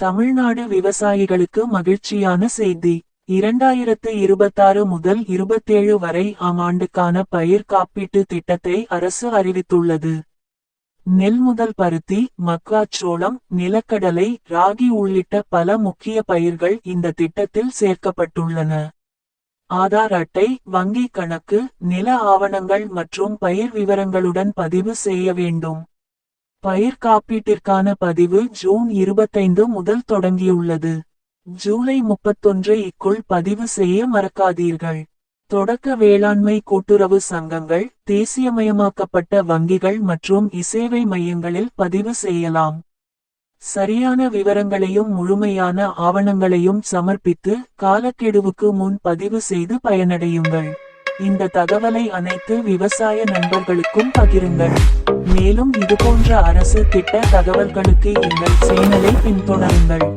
தமிழ்நாடு விவசாயிகளுக்கு மகிழ்ச்சியான செய்தி. 2026 முதல் 27 வரை ஆண்டுக்கான பயிர் காப்பீட்டு திட்டத்தை அரசு அறிவித்துள்ளது. நெல் முதல் பருத்தி, மக்காச்சோளம், நிலக்கடலை, ராகி உள்ளிட்ட பல முக்கிய பயிர்கள் இந்த திட்டத்தில் சேர்க்கப்பட்டுள்ளன. ஆதார் அட்டை, வங்கி கணக்கு, நில ஆவணங்கள் மற்றும் பயிர் விவரங்களுடன் பதிவு செய்ய வேண்டும். பயிர் காப்பீட்டிற்கான பதிவு ஜூன் 25 முதல் தொடங்கியுள்ளது. ஜூலை 31க்குள் பதிவு செய்ய மறக்காதீர்கள். தொடக்க வேளாண்மை கூட்டுறவு சங்கங்கள், தேசியமயமாக்கப்பட்ட வங்கிகள் மற்றும் இசேவை மையங்களில் பதிவு செய்யலாம். சரியான விவரங்களையும் முழுமையான ஆவணங்களையும் சமர்ப்பித்து காலக்கெடுவுக்கு முன் பதிவு செய்து பயனடையுங்கள். இந்த தகவலை அனைத்து விவசாய நண்பர்களுக்கும் பகிருங்கள். மேலும் இதுபோன்ற அரசு திட்ட தகவல்களுக்கு எங்கள் சேனலை பின்தொடருங்கள்.